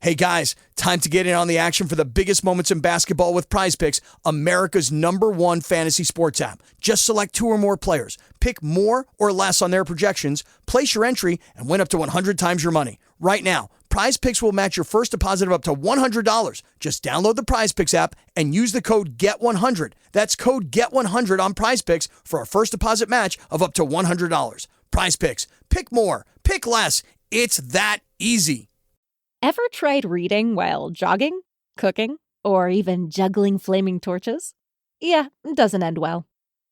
Hey guys, time to get in on the action for the biggest moments in basketball with Prize Picks, America's #1 fantasy sports app. Just select 2 or more players, pick more or less on their projections, place your entry, and win up to 100 times your money. Right now, Prize Picks will match your first deposit of up to $100. Just download the Prize Picks app and use the code GET100. That's code GET100 on Prize Picks for a first deposit match of up to $100. Prize Picks. Pick more. Pick less. It's that easy. Ever tried reading while jogging, cooking, or even juggling flaming torches? Yeah, it doesn't end well.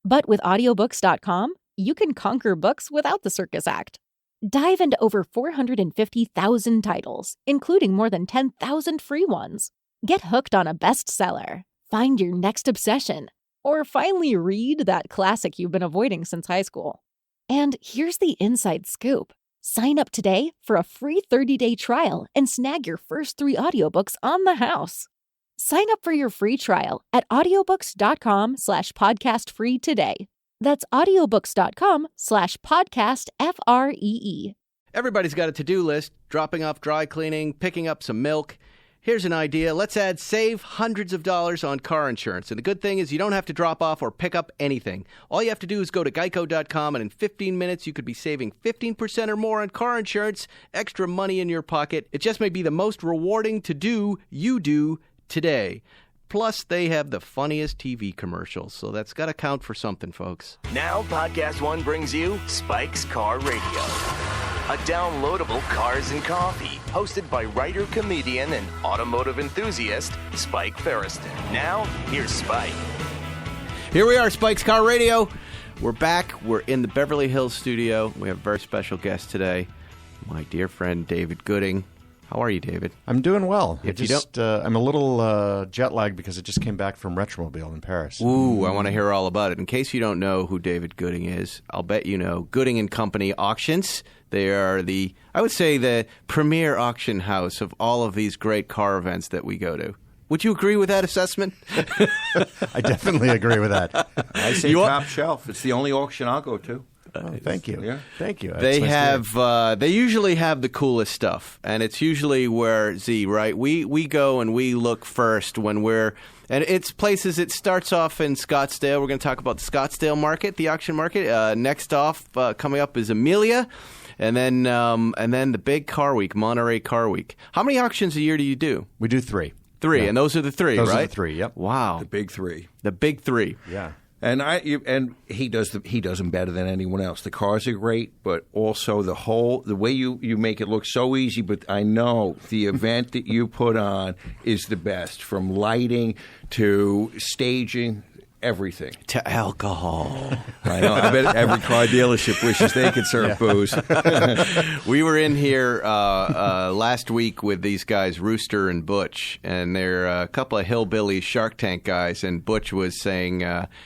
But with audiobooks.com, you can conquer books without the circus act. Dive into over 450,000 titles, including more than 10,000 free ones. Get hooked on a bestseller, find your next obsession, or finally read that classic you've been avoiding since high school. And here's the inside scoop. Sign up today for a free 30-day trial and snag your first 3 audiobooks on the house. Sign up for your free trial at audiobooks.com/podcastfree today. That's audiobooks.com/podcastfree. Everybody's got a to-do list, dropping off dry cleaning, picking up some milk. Here's an idea. Let's save hundreds of dollars on car insurance. And the good thing is you don't have to drop off or pick up anything. All you have to do is go to geico.com, and in 15 minutes you could be saving 15% or more on car insurance, extra money in your pocket. It just may be the most rewarding to-do you do today. Plus, they have the funniest TV commercials, so that's got to count for something, folks. Now, Podcast One brings you Spike's Car Radio, a downloadable cars and coffee, hosted by writer, comedian, and automotive enthusiast, Spike Ferriston. Now, here's Spike. Here we are, Spike's Car Radio. We're back. We're in the Beverly Hills studio. We have a very special guest today, my dear friend, David Gooding. How are you, David? I'm doing well. I'm a little jet lagged because I just came back from Retromobile in Paris. Ooh, I want to hear all about it. In case you don't know who David Gooding is, I'll bet you know Gooding and Company Auctions. They are the premier auction house of all of these great car events that we go to. Would you agree with that assessment? I definitely agree with that. I say top shelf. It's the only auction I'll go to. Thank you. Yeah. Thank you. They they usually have the coolest stuff, and it's usually where right? We go and we look first when and it's places. It starts off in Scottsdale. We're going to talk about the Scottsdale market, the auction market. Next off, coming up is Amelia, and then the big car week, Monterey Car Week. How many auctions a year do you do? We do 3. 3, yeah. And those are the 3, right? Those are the 3. Yep. Wow. The big 3. The big 3. Yeah. And he does them better than anyone else. The cars are great, but also the way you make it look so easy. But I know the event that you put on is the best, from lighting to staging. Everything. To alcohol. I know. I bet every car dealership wishes they could serve booze. We were in here last week with these guys, Rooster and Butch, and they're a couple of hillbilly Shark Tank guys, and Butch was saying,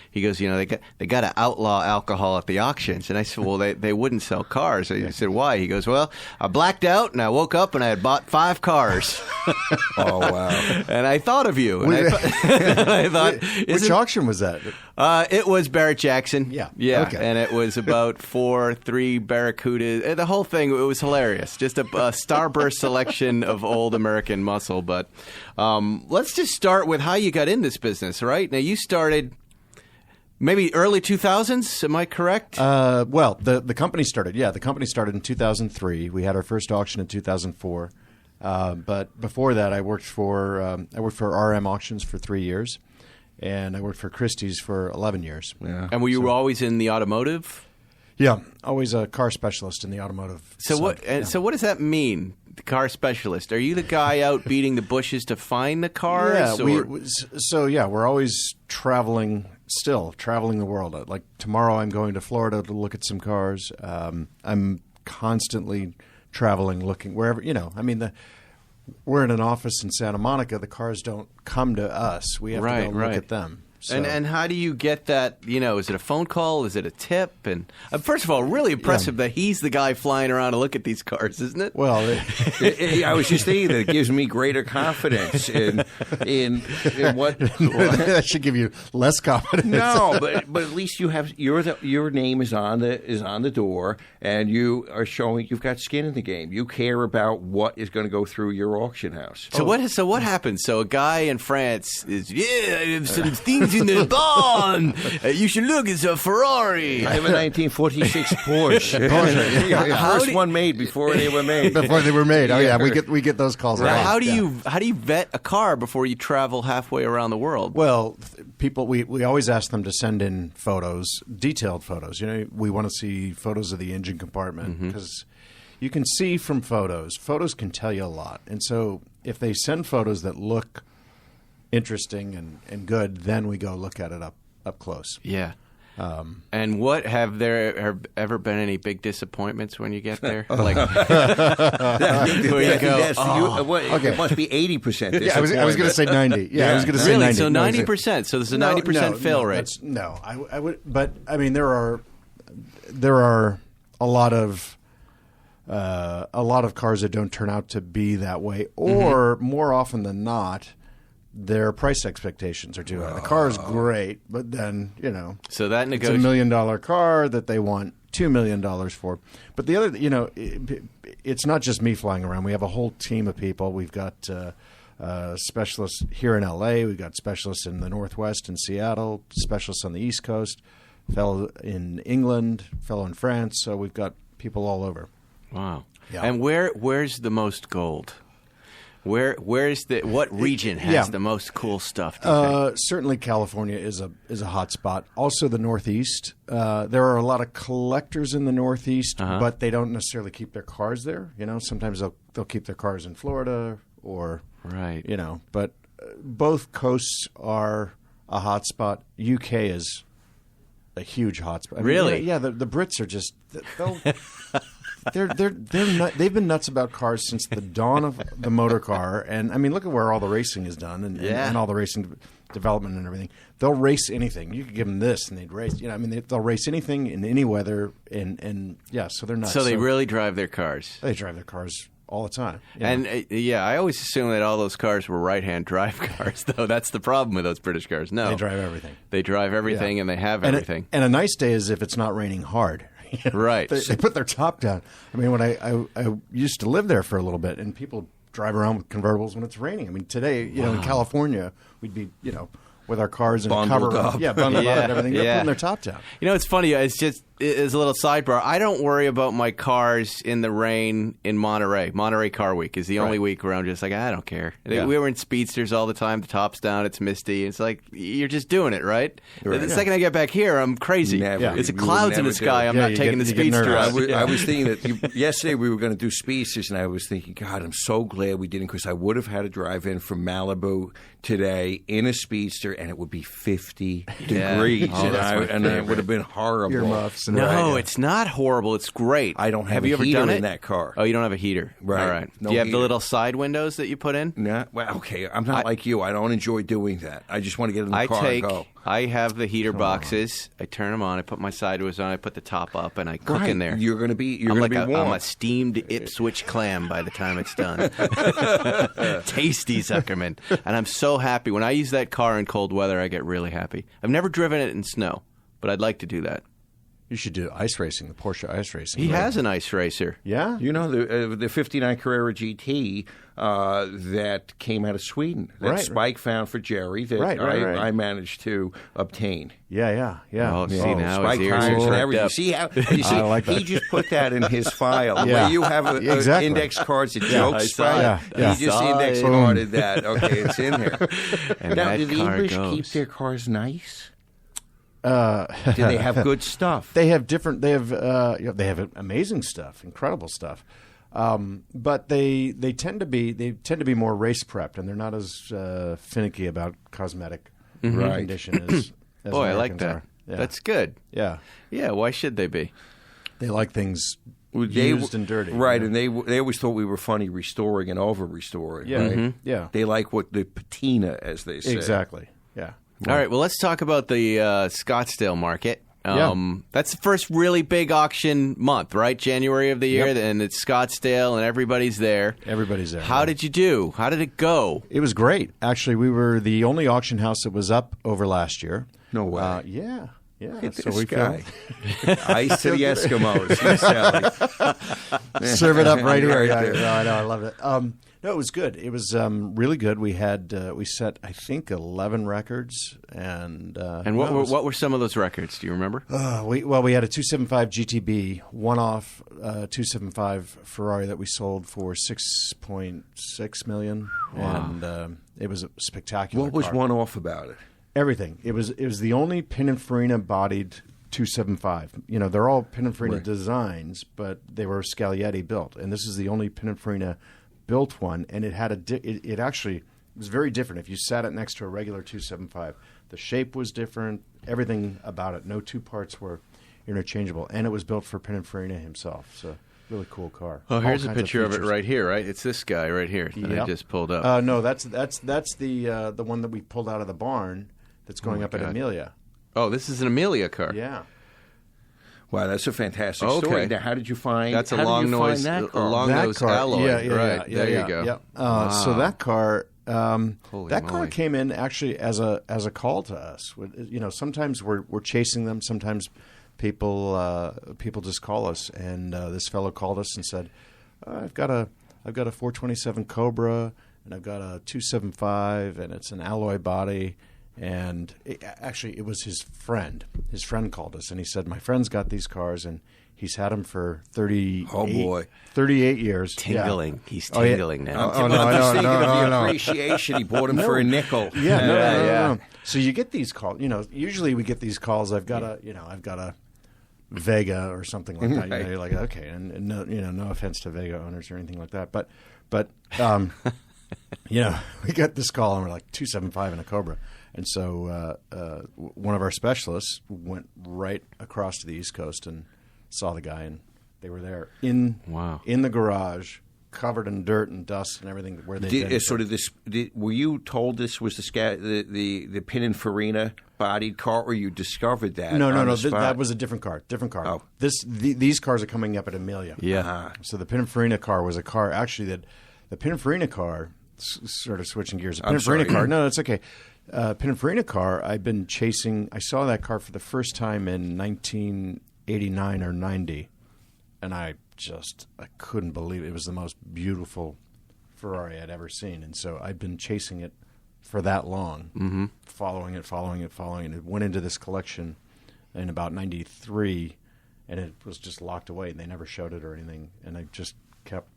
he goes, they got to outlaw alcohol at the auctions. And I said, well, they wouldn't sell cars. I said, why? He goes, well, I blacked out, and I woke up, and I had bought 5 cars. Oh, wow. And I thought of you. And I thought, which auction was that? It was Barrett Jackson. Yeah. Okay. And it was about 3 Barracudas. The whole thing, it was hilarious. Just a starburst selection of old American muscle. But let's just start with how you got in this business, right? Now, you started maybe early 2000s, am I correct? Well, the company started. Yeah, the company started in 2003. We had our first auction in 2004. But before that, I worked for RM Auctions for 3 years. And I worked for Christie's for 11 years. Yeah. And were you always in the automotive? Yeah, always a car specialist in the automotive. So what does that mean? The car specialist? Are you the guy out beating the bushes to find the cars? Yeah, we're always traveling the world. Like tomorrow, I'm going to Florida to look at some cars. I'm constantly traveling, looking wherever. We're in an office in Santa Monica. The cars don't come to us. We have to go look at them. So. And how do you get that? Is it a phone call? Is it a tip? And first of all, really impressive that he's the guy flying around to look at these cars, isn't it? Well, I was just thinking that it gives me greater confidence in what. That should give you less confidence. No, but at least you have your name is on the door, and you are showing you've got skin in the game. You care about what is going to go through your auction house. So what happens? So a guy in France is I have some things in the barn. You should look. It's a Ferrari. I have a 1946 Porsche. First one made before they were made. Before they were made. Oh yeah, we get those calls. Now, a lot. how do you vet a car before you travel halfway around the world? Well, people we always ask them to send in photos, detailed photos. We want to see photos of the engine compartment because you can see from photos. Photos can tell you a lot, and so if they send photos that look interesting and good, then we go look at it up close. Yeah. And what have there ever been any big disappointments when you get there? Like where you go, it must be 80%. Yeah, I was going to say 90. Yeah, I was going to say really? 90. So 90%. So there's a 90% fail rate. I would, but I mean there are a lot of cars that don't turn out to be that way, or more often than not, their price expectations are too high. The car is great, but then so that it's $1 million car that they want $2 million for. But the other, it's not just me flying around. We have a whole team of people. We've got specialists here in L.A. We've got specialists in the Northwest in Seattle, specialists on the East Coast, fellow in England, fellow in France. So we've got people all over. Wow. Yeah. And where's the most gold? What region has the most cool stuff? Do you think? Certainly, California is a hot spot. Also, the Northeast. There are a lot of collectors in the Northeast, but they don't necessarily keep their cars there. Sometimes they'll keep their cars in Florida or right. But both coasts are a hot spot. UK is a huge hot spot. Really? Yeah. The Brits are just they've been nuts about cars since the dawn of the motor car, and I mean, look at where all the racing is done, and all the racing development and everything. They'll race anything. You could give them this, and they'd race. They'll race anything in any weather, and so they're nuts. So they really drive their cars. They drive their cars all the time. And I always assume that all those cars were right-hand drive cars, though. That's the problem with those British cars. No, they drive everything. They drive everything, and they have everything. And a nice day is if it's not raining hard. Right. They put their top down. I mean, when I used to live there for a little bit, and people drive around with convertibles when it's raining. I mean, today, in California, we'd be, with our cars and bundled up. Bundled up and everything. They're putting their top down. It's funny. It's just as a little sidebar. I don't worry about my cars in the rain in Monterey. Monterey Car Week is the only week where I'm just like, I don't care. Yeah. We were in speedsters all the time. The top's down. It's misty. It's like you're just doing it, right? The second I get back here, I'm crazy. It's clouds in the sky. I'm not taking the speedster out. I was thinking that yesterday we were going to do speedsters, and I was thinking, God, I'm so glad we didn't, because I would have had to drive in from Malibu today in a speedster, and it would be 50 degrees, and it would have been horrible. Earmuffs and No, it's not horrible. It's great. I don't have you a ever heater done in it? that car. Oh, you don't have a heater. Right. All right. No Do you have heater. the little side windows that you put in? Nah, well, okay. I'm not like you. I don't enjoy doing that. I just want to get in the car and go. I have the heater boxes. I turn them on. I put my sideways on. I put the top up, and I cook in there. You're going to be. I'm warm. I'm a steamed Ipswich clam by the time it's done. Tasty, Zuckerman. And I'm so happy. When I use that car in cold weather, I get really happy. I've never driven it in snow, but I'd like to do that. You should do ice racing, the Porsche ice racing. He has an ice racer. Yeah? The 59 Carrera GT that came out of Sweden that Spike found for Jerry that I managed to obtain. Yeah. Oh, see, now Spike his ears are tires and perked everything. up. See how I like that. he just put that in his file. Where you have index cards that jokes, Spike. He just index carded that. Okay, it's in there. And now, that do the car English goes. keep their cars nice? Do they have good stuff? They have amazing stuff, incredible stuff. But they tend to be more race prepped, and they're not as finicky about cosmetic condition as Boy, I like Americans that. are. Yeah. That's good. Yeah. Yeah, why should they be? They like things They- used and dirty. Right, you know? and they always thought we were funny restoring and over restoring. Yeah, right? yeah. They like what the patina, as they say. Exactly. Yeah. All right, well, let's talk about the Scottsdale market. Yeah. That's the first really big auction month, right? January of the year, Yep. and it's Scottsdale, and everybody's there. Everybody's there. How did you do? How did it go? It was great. Actually, we were the only auction house that was up over last year. No way. Yeah. Look at So this we guy. Ice to the Eskimos. He's selling. serve it up right here. Right Yeah, there. no, I know. I loved it. No, it was good. It was really good. We had we set, I think, 11 records, and what were some of those records? Do you remember? we had a 275 GTB one-off 275 Ferrari that we sold for $6.6 million, and it was a spectacular. What was car. one off about it? Everything. It was the only Pininfarina bodied 275. You know, they're all Pininfarina designs, but they were Scaglietti built, and this is the only Pininfarina built one, and it had it actually was very different. If you sat it next to a regular 275, the shape was different. Everything about it. No two parts were interchangeable, and it was built for Pininfarina himself. So really cool car. Oh, here's a All kinds picture of it features. right here, right? It's this guy right here that I Yep. just pulled up. No, that's the one that we pulled out of the barn that's going up at God. Amelia. Oh, this is an Amelia car. Yeah. Wow, that's a fantastic Okay. story. Now, how did you find? That's a how did long you noise, find that car? a long nose alloy. Right, there you go. Yeah. So that car, Holy that car moly. came in actually as a call to us. You know, sometimes we're chasing them. Sometimes people just call us. And this fellow called us and said, "I've got a 427 Cobra, and I've got a 275, and it's an alloy body." And it was his friend. His friend called us, and he said, "My friend's got these cars, and he's had them for 38 years." Tingling. Yeah. He's Oh, yeah. tingling now. Oh, no, I know, Thinking no, of the no. appreciation. He bought him for a nickel. Yeah, Yeah. no. So you get these calls. You know, usually we get these calls. I've got a Vega or something like that. You know, Right. you're like, okay, and no, no offense to Vega owners or anything like that, but you know, we got this call and we're like 275 and a Cobra, and so one of our specialists went right across to the East Coast and saw the guy, and they were there in the garage, covered in dirt and dust and everything. Where they were you told this was the Pininfarina bodied car, or you discovered that? No. on the spot? That was a different car. Oh. These cars are coming up at Amelia. Yeah. So the Pininfarina car was a car actually that the Pininfarina car, sort of switching gears. The I'm sorry. Pininfarina car. No, it's okay. Pininfarina car. I've been chasing. I saw that car for the first time in 1989 or 90, and I couldn't believe it. It was the most beautiful Ferrari I'd ever seen, and so I'd been chasing it for that long, following it. It went into this collection in about 93, and it was just locked away, and they never showed it or anything, and I just kept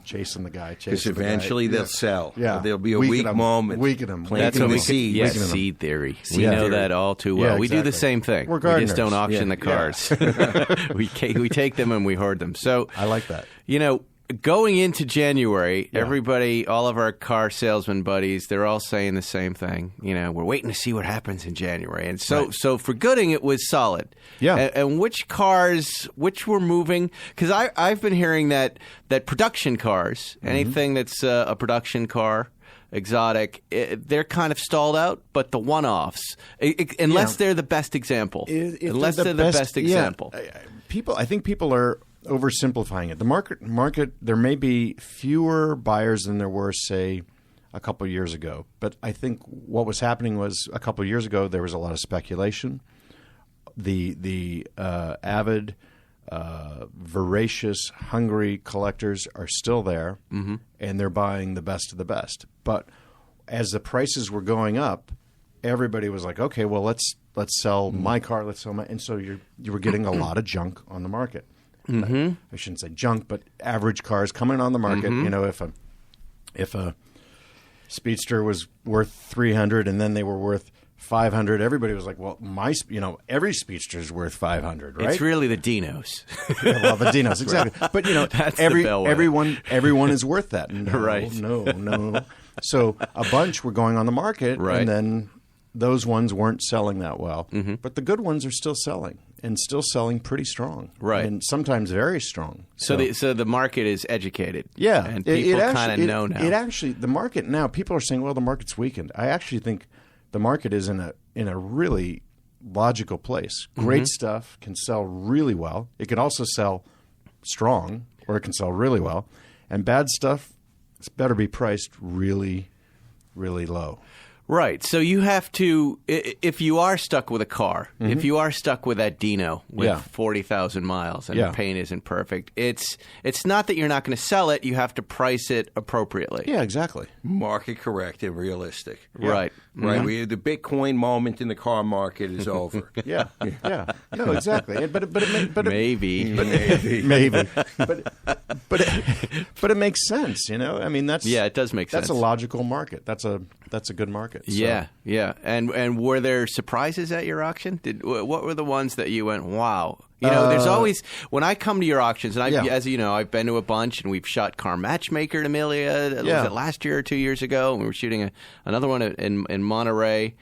chasing the guy. Because eventually they'll sell. Yeah. There'll be a Weaken weak them. moment. Weaken them. That's what we seed. Yes, Weaken them. seed theory. Seed We know theory. that all too well. Yeah, We do the exactly. same thing. We're We just gardeners. don't auction Yeah. the cars. we take them and we hoard them. So I like that. You know, going into January, everybody, all of our car salesman buddies, they're all saying the same thing. You know, we're waiting to see what happens in January. And so for Gooding, it was solid. Yeah. And which were moving? Because I've been hearing that production cars, anything that's a production car, exotic, they're kind of stalled out, but the one-offs, unless they're the best example. Unless they're the best example. I think people are oversimplifying it. The market, there may be fewer buyers than there were, say, a couple of years ago. But I think what was happening was a couple of years ago there was a lot of speculation. The avid, voracious, hungry collectors are still there, and they're buying the best of the best. But as the prices were going up, everybody was like, okay, well, let's sell my car, let's sell my, and so you were getting a lot of junk on the market. I shouldn't say junk, but average cars coming on the market. You know, if a Speedster was worth $300 and then they were worth $500, everybody was like, well, every Speedster is worth $500, right? It's really the Dinos. Yeah, well, the Dinos, exactly. But That's the bellwether. everyone is worth that. No, Right. No. So a bunch were going on the market, Right. and then those ones weren't selling that well. But the good ones are still selling, and still selling pretty strong, Right. and sometimes very strong. So the market is educated. Yeah, And people kind of know now. The market now, people are saying, well, the market's weakened. I actually think the market is in a really logical place. Great stuff can sell really well. It can also sell strong, or it can sell really well. And bad stuff, it's better be priced really, really low. Right. So you have to, if you are stuck with a car, if you are stuck with that Dino with 40,000 miles and the paint isn't perfect, it's not that you're not going to sell it. You have to price it appropriately. Yeah, exactly. Market correct and realistic. Right. Right. The Bitcoin moment in the car market is over. Yeah. No, exactly. But Maybe. maybe. But it makes sense, you know? I mean, it does make sense. That's a logical market. That's a good market. So. Yeah. And were there surprises at your auction? What were the ones that you went, wow? You know, there's always, when I come to your auctions, and as you know, I've been to a bunch, and we've shot Car Matchmaker at Amelia, was it last year or 2 years ago? And we were shooting another one in Monterey.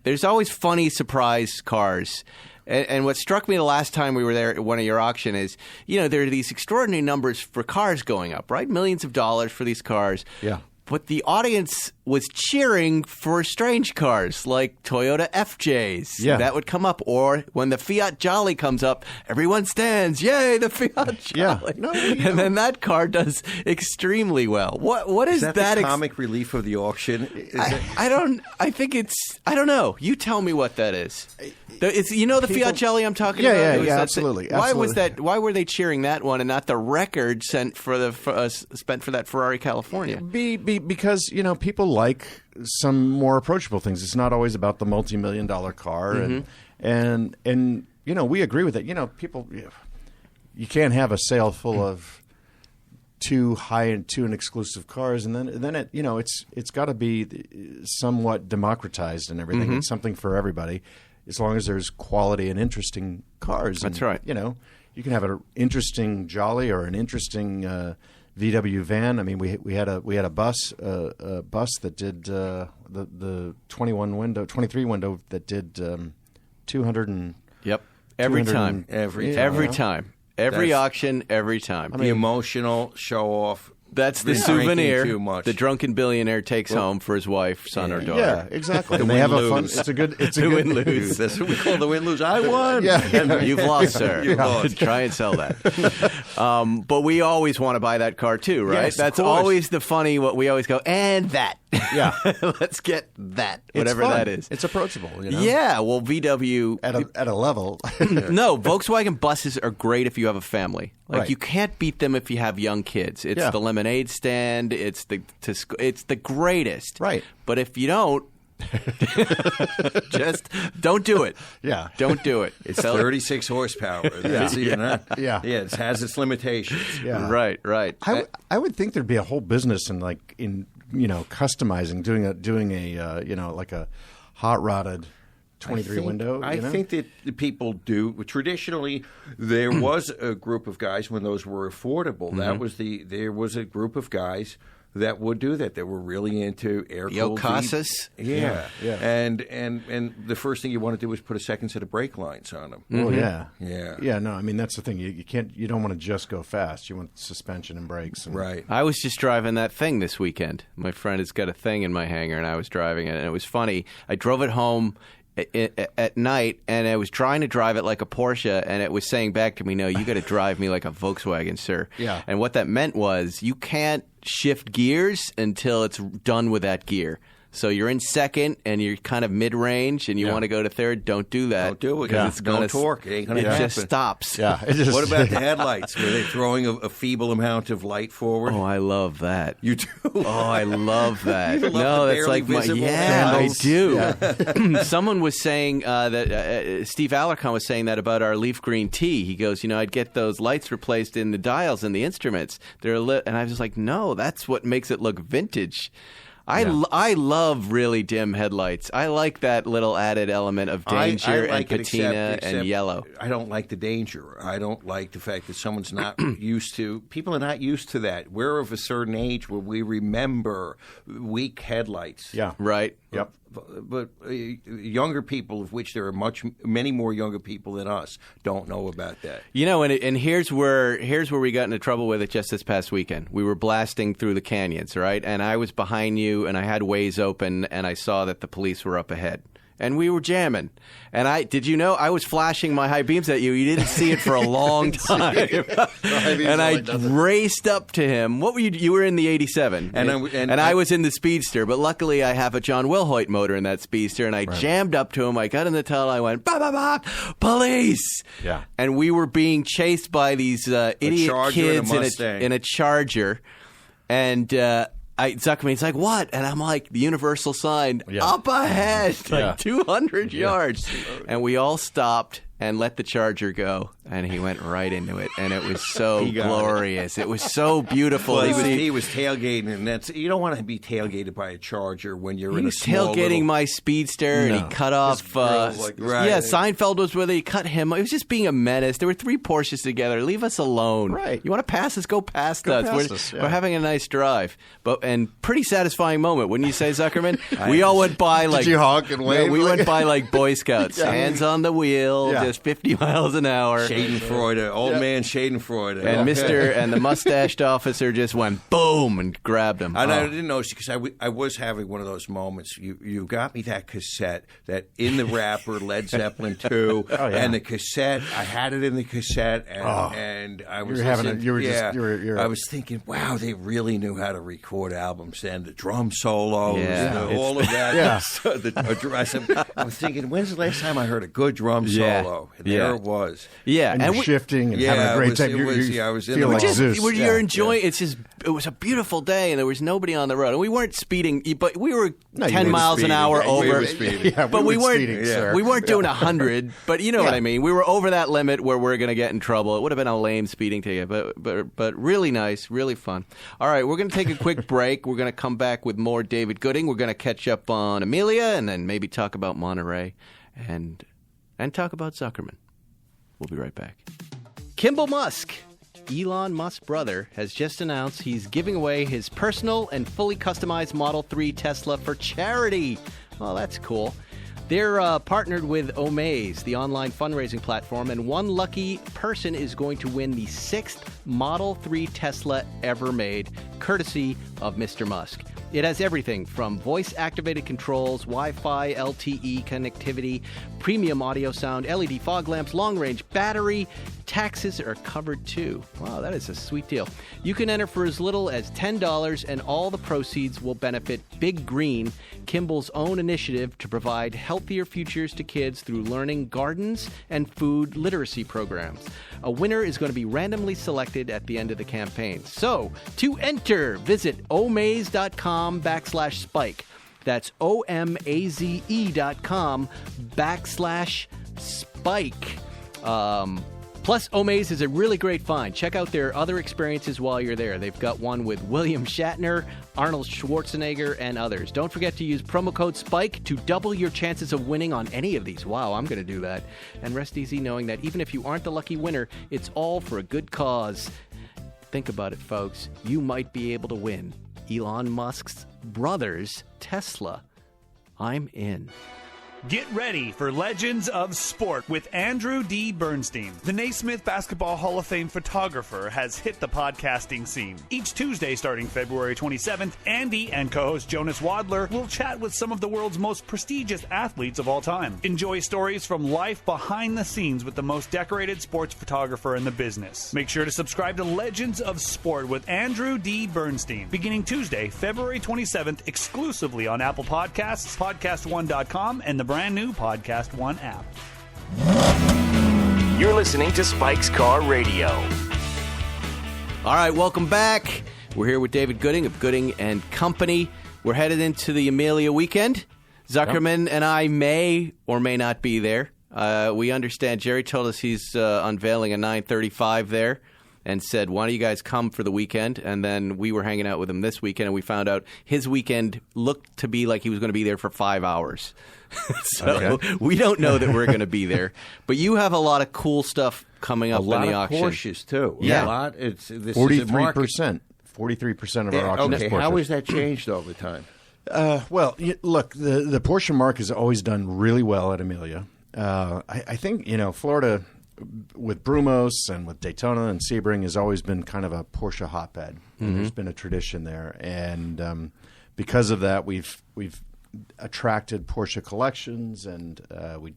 There's always funny surprise cars. And what struck me the last time we were there at one of your auction is, you know, there are these extraordinary numbers for cars going up, right? Millions of dollars for these cars. Yeah. But the audience was cheering for strange cars like Toyota FJs. Yeah. That would come up. Or when the Fiat Jolly comes up, everyone stands. Yay, the Fiat Jolly. No, and then that car does extremely well. What is that the comic relief of the auction? I don't know. You tell me what that is. The Fiat Jolly I'm talking about? Yeah, absolutely. Why was that? Why were they cheering that one and not the record spent for that Ferrari California? Because, you know, people like some more approachable things. It's not always about the multi-million-dollar car, and you know, we agree with it. You know, people, you can't have a sale full of too high-end, too exclusive cars, and then it, you know, it's got to be somewhat democratized and everything. It's something for everybody, as long as there's quality and interesting cars. That's right. You know, you can have an interesting Jolly or an interesting VW van. I mean, we had a bus that did the 23 window that did 200 and every time every auction every time. I mean, the emotional show off. That's the souvenir the drunken billionaire takes home for his wife, son, or daughter. Yeah, exactly. And they have a fun. It's a good win-lose. That's what we call the win-lose. I won. You've lost, sir. You've lost. Try and sell that. But we always want to buy that car too, right? Yes, that's always the funny. What we always go, and that. Yeah. Let's get that. Whatever that is. It's approachable. You know? Yeah. Well, VW at a level. No, Volkswagen buses are great if you have a family. Like Right. you can't beat them if you have young kids. It's the lemonade stand. It's the greatest. Right. But if you don't, just don't do it. Yeah. Don't do it. It's 36 horsepower. That's even that. Yeah. Yeah, it has its limitations. Yeah. Right. I would think there'd be a whole business in customizing, doing a you know, like a hot rodded 23 window. I think that the people do. Traditionally, there was a group of guys when those were affordable. There was a group of guys that would do that. That were really into air-cooled. Casas. Yeah. And the first thing you want to do is put a second set of brake lines on them. Oh yeah. Yeah. No, I mean that's the thing. You don't want to just go fast. You want suspension and brakes. Right. I was just driving that thing this weekend. My friend has got a thing in my hangar, and I was driving it, and it was funny. I drove it home at night, and I was trying to drive it like a Porsche, and it was saying back to me, no, you got to drive me like a Volkswagen, sir. Yeah. And what that meant was you can't shift gears until it's done with that gear. So you're in second, and you're kind of mid-range, and you want to go to third. Don't do that. Don't do it because it's going to torque. It ain't going to happen. It just stops. Yeah. What about the headlights? Were they throwing a feeble amount of light forward? Oh, I love that. You do? Oh, I love that. You love No, the that's like my barely I visible do. Someone was saying that Steve Alarcon was saying that about our leaf green tea. He goes, I'd get those lights replaced in the dials and the instruments. They're and I was just like, no, that's what makes it look vintage. I love really dim headlights. I like that little added element of danger I like and it, patina except and yellow. I don't like the danger. I don't like the fact that someone's not used to. People are not used to that. We're of a certain age where we remember weak headlights. Yeah. Right. Yep. younger people, of which there are many more younger people than us, don't know about that. You know, and here's where we got into trouble with it just this past weekend. We were blasting through the canyons, right? And I was behind you, and I had Waze open, and I saw that the police were up ahead. And we were jamming. And did you know I was flashing my high beams at you? You didn't see it for a long time. And I raced up to him. What were you? You were in the 87. And I was in the Speedster. But luckily I have a John Wilhoit motor in that Speedster. And I jammed up to him. I got in the tunnel. I went, bah, bah, bah, police. Yeah. And we were being chased by these idiot kids in a Charger. And Zuckerman's like, what? And I'm like, the universal sign, up ahead, 200 yards. And we all stopped and let the Charger go. And he went right into it. And it was so glorious. It was so beautiful. Well, he was tailgating. And you don't want to be tailgated by a Charger when you're in a small tailgating my Speedster, and he cut off. Seinfeld was with it. He cut him. It was just being a menace. There were 3 Porsches together. Leave us alone. Right. You want to pass us? Go past us. We're having a nice drive. And pretty satisfying moment, wouldn't you say, Zuckerman? We all went by like. Did you honk and wave? We went by like Boy Scouts. Hands on the wheel, just 50 miles an hour. Schadenfreude, old man Schadenfreude. And the mustached officer just went boom and grabbed him. And I didn't notice because I was having one of those moments. You got me that cassette, that in the wrapper, Led Zeppelin 2, and the cassette. I had it in the cassette, and I was I was thinking, wow, they really knew how to record albums and the drum solos, all of that. I was thinking, when's the last time I heard a good drum solo? And there it was. Yeah, and you're shifting and having a great time. I was in the Zeus. You're enjoying. It's just. It was a beautiful day, and there was nobody on the road, and we weren't speeding, but we were 10 miles an hour over. But we weren't speeding, sir. We weren't doing 100. But you know what I mean. We were over that limit where we're going to get in trouble. It would have been a lame speeding ticket, but really nice, really fun. All right, we're going to take a quick break. We're going to come back with more David Gooding. We're going to catch up on Amelia, and then maybe talk about Monterey, and talk about Zuckerman. We'll be right back. Kimball Musk, Elon Musk's brother, has just announced he's giving away his personal and fully customized Model 3 Tesla for charity. Well, that's cool. They're partnered with Omaze, the online fundraising platform, and one lucky person is going to win the 6th Model 3 Tesla ever made, courtesy of Mr. Musk. It has everything from voice-activated controls, Wi-Fi, LTE connectivity, premium audio sound, LED fog lamps, long-range battery. Taxes are covered too. Wow, that is a sweet deal. You can enter for as little as $10, and all the proceeds will benefit Big Green, Kimball's own initiative to provide healthier futures to kids through learning gardens and food literacy programs. A winner is going to be randomly selected at the end of the campaign. So, to enter, visit omaze.com/spike. That's OMAZE.com/spike. Plus, Omaze is a really great find. Check out their other experiences while you're there. They've got one with William Shatner, Arnold Schwarzenegger, and others. Don't forget to use promo code SPIKE to double your chances of winning on any of these. Wow, I'm going to do that. And rest easy knowing that even if you aren't the lucky winner, it's all for a good cause. Think about it, folks. You might be able to win Elon Musk's brother's Tesla. I'm in. Get ready for Legends of Sport with Andrew D. Bernstein. The Naismith Basketball Hall of Fame photographer has hit the podcasting scene. Each Tuesday starting February 27th, Andy and co-host Jonas Wadler will chat with some of the world's most prestigious athletes of all time. Enjoy stories from life behind the scenes with the most decorated sports photographer in the business. Make sure to subscribe to Legends of Sport with Andrew D. Bernstein, beginning Tuesday, February 27th, exclusively on Apple Podcasts, podcast1.com, and the brand new Podcast One app. You're listening to Spike's Car Radio. All right, welcome back. We're here with David Gooding of Gooding and Company. We're headed into the Amelia weekend. Zuckerman and I may or may not be there. We understand Jerry told us he's unveiling a 935 there and said, why don't you guys come for the weekend? And then we were hanging out with him this weekend, and we found out his weekend looked to be like he was going to be there for 5 hours. So we don't know that we're going to be there. But you have a lot of cool stuff coming up in the auction. A lot of Porsches, too. Yeah. A lot. It's 43%. 43% of our auction is Porsches. How has that changed over time? Look, the Porsche mark has always done really well at Amelia. I think, Florida with Brumos and with Daytona and Sebring has always been kind of a Porsche hotbed. Mm-hmm. There's been a tradition there. And because of that, we've attracted Porsche collections, and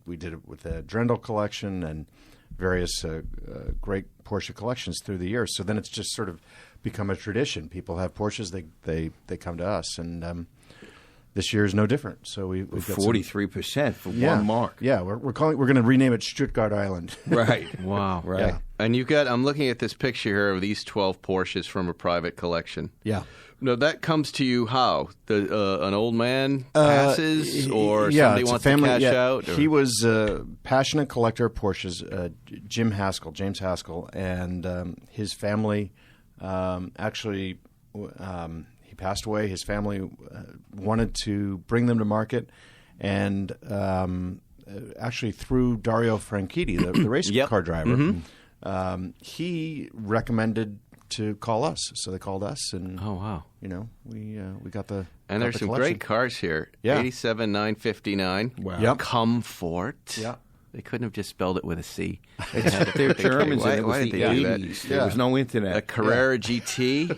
we did it with the Drendel collection and various great Porsche collections through the years. So then it's just sort of become a tradition. People have Porsches, they come to us, and this year is no different. So we've got 43% for one mark. Yeah, we're going to rename it Stuttgart Island. Right. Wow. Right. Yeah. And I'm looking at this picture here of these 12 Porsches from a private collection. Yeah. No, that comes to you how? An old man passes, or somebody wants to cash out? Or? He was a passionate collector of Porsches, James Haskell, and his family actually he passed away. His family wanted to bring them to market, and actually through Dario Franchitti, the race car driver, he recommended to call us. So they called us, and oh wow, we got the there's some great cars here. Yeah, 87 959. Wow, yep. Comfort. Yeah. They couldn't have just spelled it with a C. They're Germans, and it was the 80s. There was no internet. A Carrera GT.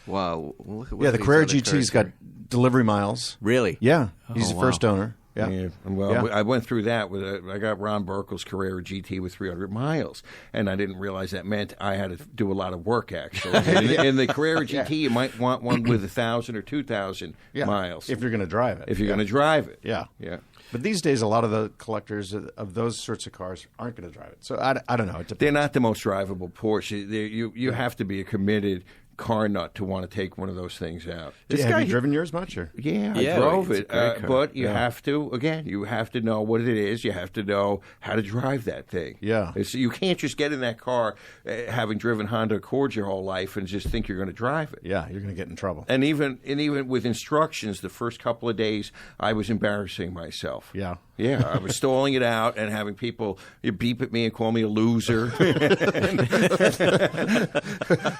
Wow. Look at the Carrera GT's got delivery miles. Really? Yeah. He's the first owner. Yeah. Well, I went through that. I got Ron Burkle's Carrera GT with 300 miles, and I didn't realize that meant I had to do a lot of work, actually. In the Carrera GT, you might want one with 1,000 or 2,000 miles. If you're going to drive it. If you're going to drive it. Yeah. Yeah. But these days, a lot of the collectors of those sorts of cars aren't going to drive it. So I don't know. They're not the most drivable Porsche. You have to be a committed car nut to want to take one of those things out. Have you driven yours much? Or? Yeah, I drove it. But you have to know what it is. You have to know how to drive that thing. Yeah. You can't just get in that car having driven Honda Accords your whole life and just think you're going to drive it. Yeah, you're going to get in trouble. And even with instructions, the first couple of days, I was embarrassing myself. Yeah. Yeah, I was stalling it out and having people beep at me and call me a loser.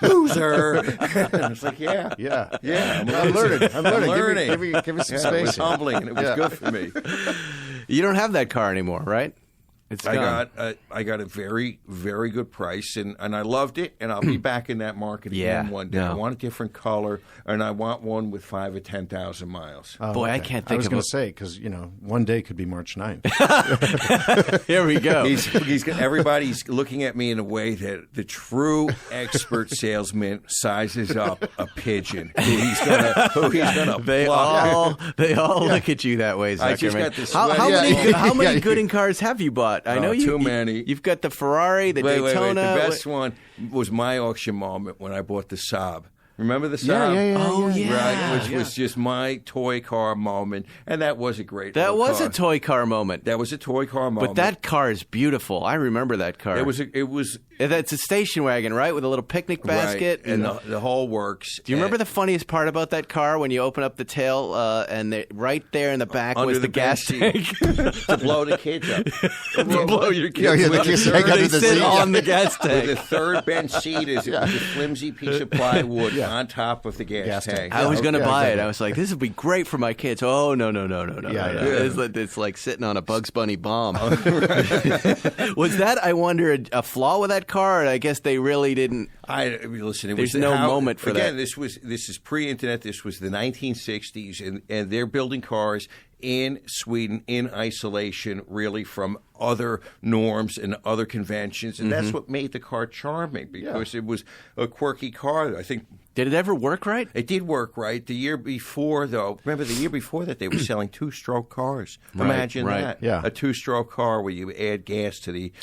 Loser. And it's like, yeah. I'm learning. Give me some space. It was humbling, and it was good for me. You don't have that car anymore, right? It's gone. I got a very, very good price, and I loved it, and I'll be back in that market again one day. I want a different color, and I want one with 5,000 or 10,000 miles. Boy, I can't think of it. I was going to say, because, one day could be March 9th. Here we go. Everybody's looking at me in a way that the true expert salesman sizes up a pigeon who he's going to They all look at you that way, Zuckerman. I just got this. How many Gooding cars have you bought? I know too many. You've got the Ferrari, the Daytona. The best one was my auction moment when I bought the Saab. Remember the Saab? Oh, yeah. Right, which was just my toy car moment, and that was a great That was car. a toy car moment. That was a toy car moment. But that car is beautiful. I remember that car. It was. That's a station wagon, right, with a little picnic basket, right. And the whole works. Do you remember the funniest part about that car when you open up the tail and right there in the back was the gas tank to blow the kids up, to blow your kids up. They sit on the gas tank. With the third bench seat is a flimsy piece of plywood on top of the gas tank. I was going to buy it. I was like, this would be great for my kids. Oh no! It's like sitting on a Bugs Bunny bomb. Was that, I wonder, a flaw with that car? I guess they really didn't. Listen. There's no moment for that. Again, this is pre-internet. This was the 1960s, and they're building cars in Sweden in isolation, really, from other norms and other conventions, and that's what made the car charming because it was a quirky car. I think. Did it ever work right? It did work right. The year before, though, remember the year before that they were selling two-stroke cars. Imagine that. Yeah. A two-stroke car where you add gas to the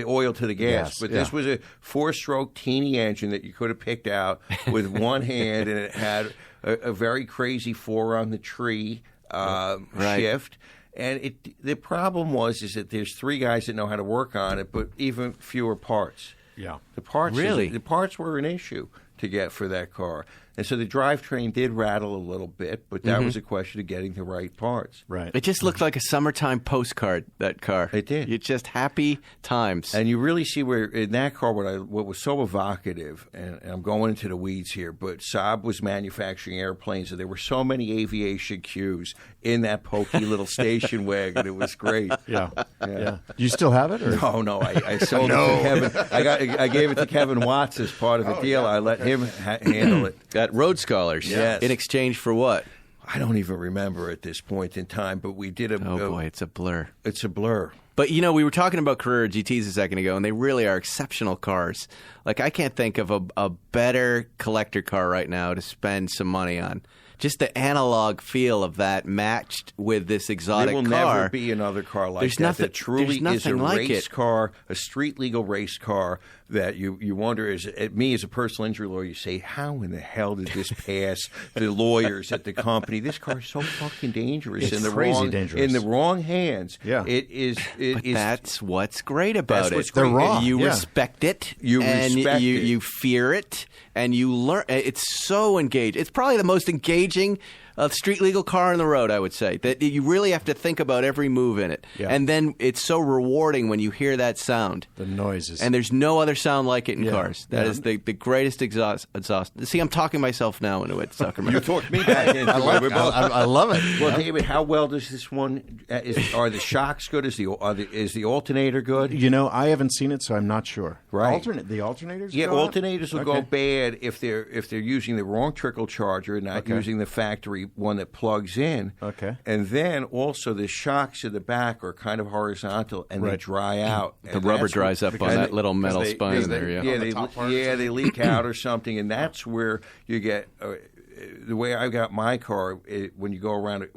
oil to the gas. But this was a four-stroke teeny engine that you could have picked out with one hand, and it had a very crazy four-on-the-tree shift. And the problem was that there's three guys that know how to work on it, but even fewer parts. Yeah. The parts Really? The parts were an issue to get for that car. And so the drivetrain did rattle a little bit, but that was a question of getting the right parts. Right. It just looked like a summertime postcard, that car. It did. It's just happy times. And you really see where in that car what was so evocative, and I'm going into the weeds here, but Saab was manufacturing airplanes, and there were so many aviation cues in that pokey little station wagon. It was great. Yeah. You still have it? Or? No. I sold it to Kevin. I gave it to Kevin Watts as part of the deal. I let him handle it. Got Road Scholars. Yes. In exchange for what? I don't even remember at this point in time, but we did boy, it's a blur. It's a blur. But, we were talking about Carrera GTs a second ago, and they really are exceptional cars. Like, I can't think of a better collector car right now to spend some money on. Just the analog feel of that matched with this exotic car. There will never be another car like that truly is a race car, a street-legal race car that you wonder, me as a personal injury lawyer, you say, how in the hell did this pass the lawyers at the company? This car is so fucking dangerous. It's dangerous. In the wrong hands. Yeah. But that's what's great about it. What's They're great. raw. You Yeah. respect it. You respect it. You fear it, and you learn. It's so engaged. It's probably the most engaging street legal car on the road, I would say. That you really have to think about every move in it. Yeah. And then it's so rewarding when you hear that sound. The noises. And there's no other sound like it in Yeah. cars. That is the greatest exhaust. See, I'm talking myself now into it, Zuckerman. You talked me back into it. I love it. Well, David, how well does this one? Are the shocks good? Is the alternator good? I haven't seen it, so I'm not sure. Right. The alternators. Yeah, go up? alternators will go bad if they're using the wrong trickle charger and not using the factory one that plugs in. Okay. And then also the shocks in the back are kind of horizontal and they dry out. The rubber dries up on that little metal spine there. They leak out or something, and that's where you get. The way I got my car, when you go around,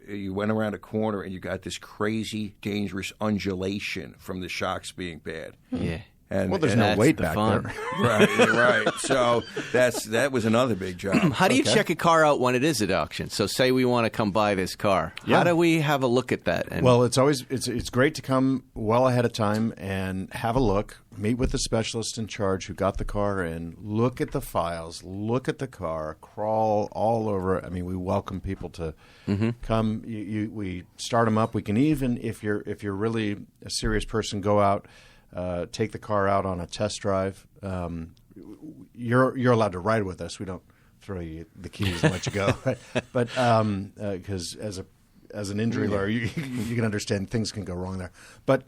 you went around a corner and you got this crazy, dangerous undulation from the shocks being bad. Yeah. Well, there's no weight back there. Right. So that was another big job. How do you check a car out when it is at auction? So say we want to come buy this car. Yeah. How do we have a look at that? Well, it's great to come well ahead of time and have a look, meet with the specialist in charge who got the car in, look at the files, look at the car, crawl all over it. I mean, we welcome people to come. We start them up. We can even, if you're really a serious person, go out. Take the car out on a test drive. You're allowed to ride with us. We don't throw you the keys and let you go. But because as an injury lawyer, you can understand things can go wrong there. But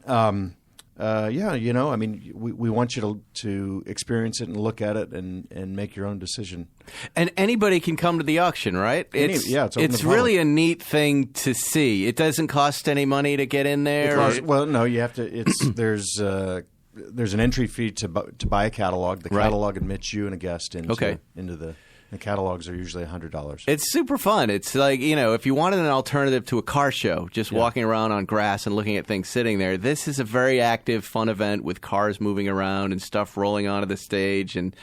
we want you to experience it and look at it and make your own decision. And anybody can come to the auction, right? It's open to it's the really public. a neat thing to see. It doesn't cost any money to get in there. Well, no, you have to. There's an entry fee to buy a catalog. The catalog admits you and a guest into the catalogs are usually $100. It's super fun. It's like, if you wanted an alternative to a car show, just walking around on grass and looking at things sitting there, this is a very active, fun event with cars moving around and stuff rolling onto the stage and,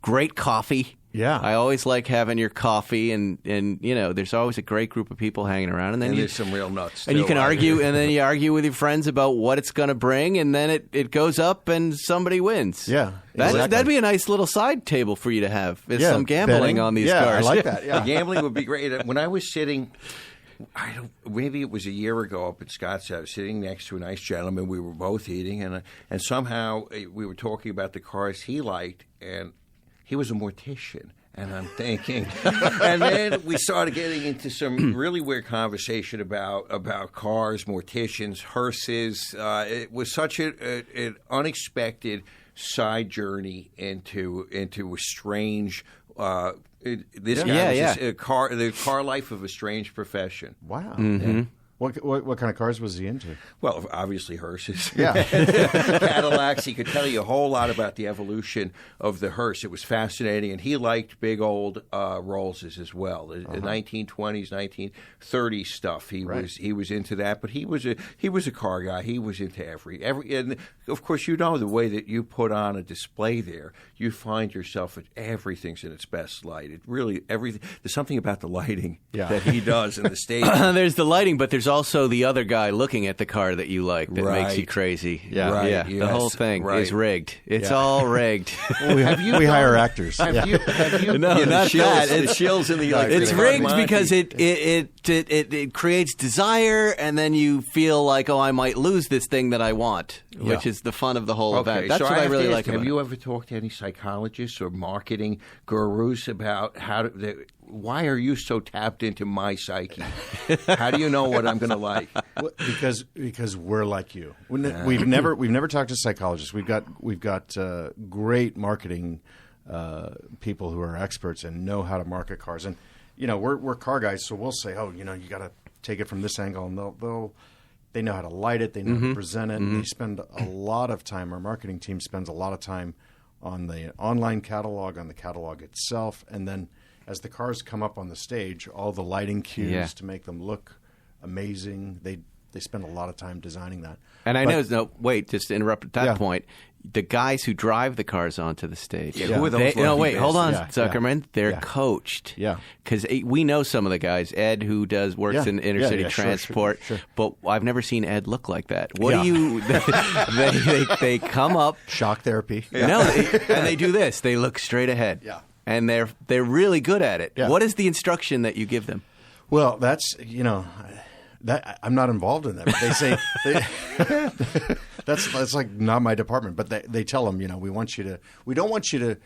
great coffee. Yeah. I always like having your coffee and there's always a great group of people hanging around. And then there's some real nuts. And you can argue, and then you argue with your friends about what it's going to bring, and then it goes up and somebody wins. Yeah. Exactly. That'd be a nice little side table for you to have. It's some gambling betting on these cars. cars. I like that. Yeah. Gambling would be great. When I was sitting, maybe it was a year ago up at Scottsdale, I was sitting next to a nice gentleman. We were both eating, and somehow we were talking about the cars he liked, and he was a mortician. And I'm thinking, and then we started getting into some really weird conversation about cars, morticians, hearses. It was such an unexpected side journey into a strange. The car life of a strange profession. Wow. Mm-hmm. Yeah. What kind of cars was he into? Well, obviously hearses. Yeah. Cadillacs. He could tell you a whole lot about the evolution of the hearse. It was fascinating, and he liked big old Rollses as well. The 1920s, 1930s stuff. He was into that, but he was a car guy. He was into every, and of course, the way that you put on a display there, you find yourself everything's in its best light. It really everything. There's something about the lighting that he does in the stage. There's the lighting, but there's there's also the other guy looking at the car that you like that makes you Right. crazy. Yeah. Right, Yeah. yes, The whole thing right. is rigged. It's Yeah. all rigged. we hire actors. Have you? No, not that. The shills in the It's rigged Monty. because it creates desire, and then you feel like, oh, I might lose this thing that I want, which is the fun of the whole event. That's so what I have really to like ask, about Have it. you ever talked to any psychologists or marketing gurus about why are you so tapped into my psyche? How do you know what I'm going to like? Because we're like you. We've never talked to psychologists. We've got great marketing people who are experts and know how to market cars. And we're car guys, so we'll say, oh, you got to take it from this angle, and they know how to light it, they know how to present it, and they spend a lot of time. Our marketing team spends a lot of time on the online catalog, on the catalog itself, and then as the cars come up on the stage, all the lighting cues to make them look amazing. They spend a lot of time designing that. And just to interrupt at that Yeah. point. The guys who drive the cars onto the stage. Yeah, who are those No, lucky wait, hold on, Yeah, Zuckerman. They're yeah. coached. Yeah. Because we know some of the guys. Ed, who works Yeah. in inner city Yeah, sure, transport. sure. But I've never seen Ed look like that. What Yeah. do you? They come up. Shock therapy. No, and they do this. They look straight ahead. Yeah. And they're really good at it. Yeah. What is the instruction that you give them? Well, that's that I'm not involved in that. But they say that's like not my department. But they tell them, we don't want you to.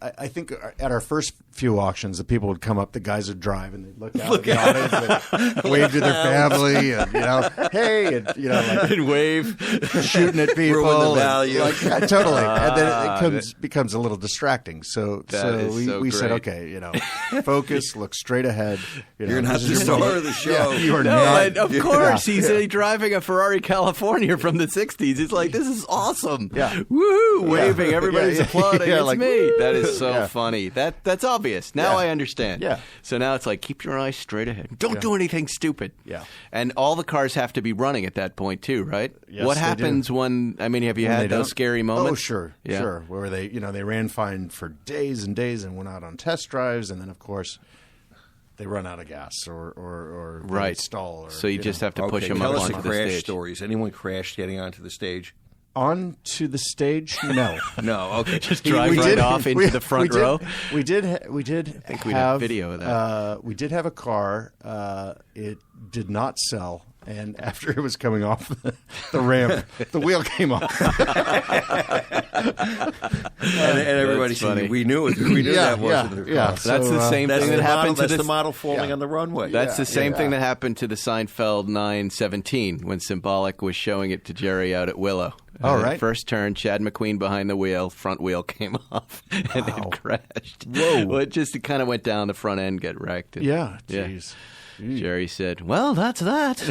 I think at our first few auctions, the people would come up, the guys would drive, and they'd look out at the audience, and wave to their family, and hey, and like And wave. shooting at people, Ruin the value. totally, and then it becomes a little distracting. So we said, great. okay, focus, look straight ahead. You're not this is the your star moment. of the show. Yeah, you are No, not. and of course, he's driving a Ferrari California from the 60s. It's like, this is awesome. Yeah. Woohoo! Waving. Everybody's Yeah. applauding. Yeah, It's like, me. woo! That is so Yeah. funny. That's obvious. Now Yeah. I understand. Yeah. So now it's like, keep your eyes straight ahead. Don't do anything stupid. Yeah. And all the cars have to be running at that point, too, right? Yes, what they happens do. when, have you When they had those don't- scary moments? Oh, sure, Yeah. sure. Where they ran fine for days and days and went out on test drives, and then of course they run out of gas or they Right. stall. Or, So you just have to push Okay, them tell up us the onto the crash stage. stories. Anyone crashed getting onto the stage? onto the stage. No, No. Okay. Just drive right off into the front row. We did think we'd have video of that. We did have a car. It did not sell. And after it was coming off the ramp, the wheel came off. And everybody That's funny. said, we knew it. We knew that wasn't the yeah. car. That's the same That's thing the that model. happened to That's this. the model falling on the runway. That's the same yeah. thing that happened to the Seinfeld 917 when Symbolic was showing it to Jerry out at Willow. All right. First turn, Chad McQueen behind the wheel, front wheel came off, and it crashed. Whoa. Well, it kind of went down, the front end got wrecked. And- Yeah, jeez. Jerry said, well, that's that.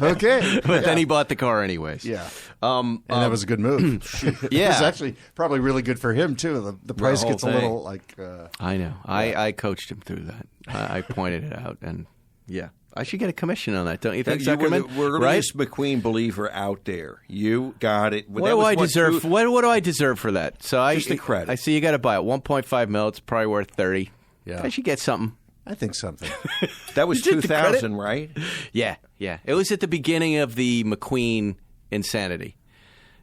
Okay. But then he bought the car anyways. Yeah. And that was a good move. It Yeah. was actually probably really good for him, too. The price whole gets a thing. little like. I know. I coached him through that. I pointed it out, and yeah. I should get a commission on that, don't you think, You were Zuckerman? the Right? earliest McQueen believer out there. You got it. What do I deserve? What do I deserve for that? So Just the credit. I see you got to buy it. 1.5 mil. It's probably worth 30. Yeah. I should get something. I think something. That was You did the credit? 2000, right? Yeah. It was at the beginning of the McQueen insanity,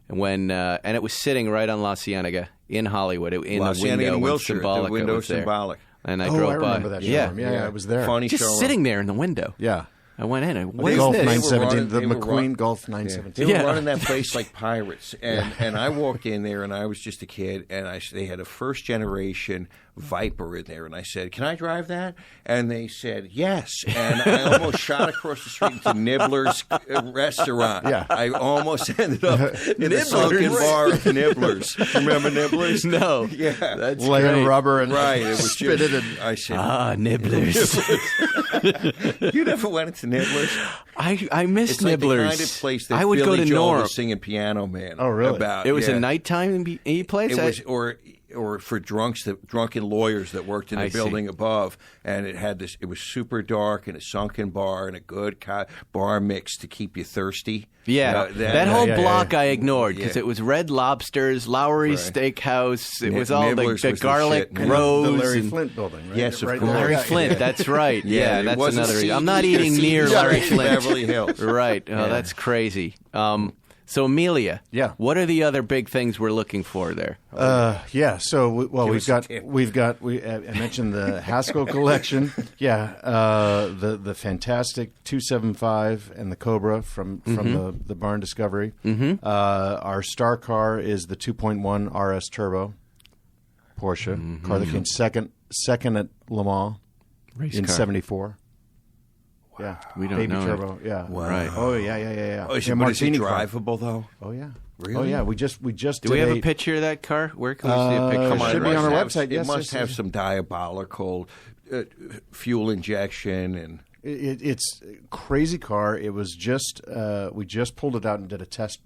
when and it was sitting right on La Cienega in Hollywood in La the Cienega window. in when Wilshire, Symbolic the window was there. Symbolic. And I Oh, drove I remember by. that Yeah. showroom. Yeah, I was there. Funny Just showroom. sitting there in the window. Yeah. I went in. What They- is Golf this? they were 917, running- the they were McQueen run- Golf They 917. Yeah. were running that place like pirates, and I walked in there, and I was just a kid, and they had a first generation Viper in there, and I said, "Can I drive that?" And they said, "Yes." And I almost shot across the street to Nibbler's restaurant. Yeah. I almost ended up in the sunken bar of Nibbler's. Remember Nibbler's? No. Yeah. That's Laying great. rubber and Right. It was spit just, it and I said, Ah, Nibblers. "You never went into Nibbler's?" I miss It's like Nibblers. the kind of place that I would Billy go to Joel Norm. was singing Piano Man. Oh, really? About. It was yeah. a nighttime place. It was, or or for drunken lawyers that worked in the building above, and it had this. It was super dark and a sunken bar and a good bar mix to keep you thirsty. Yeah, that whole block I ignored because it was Red Lobster's, Lowry's Steakhouse. It was all the garlic rose. The Larry Flint building, right? Yes, of course. Larry Flint, that's right. Yeah, that's wasn't another. I'm not eating near Larry Flint. Beverly Hills. Right. Oh, that's crazy. So Amelia, what are the other big things we're looking for there? So we've got. I mentioned the Haskell collection. The fantastic 275 and the Cobra from the Barn Discovery. Our star car is the 2.1 RS Turbo Porsche car that came second at Le Mans in '74. Yeah, we don't Baby know turbo. it. Yeah, Right. Oh yeah. Is it drivable though? Oh yeah. Really? Oh yeah. We just. Do we have a picture of that car? Where can we see a picture? Come on, should be on our website. It must have some diabolical fuel injection and. It's a crazy car. It was just we just pulled it out and did a test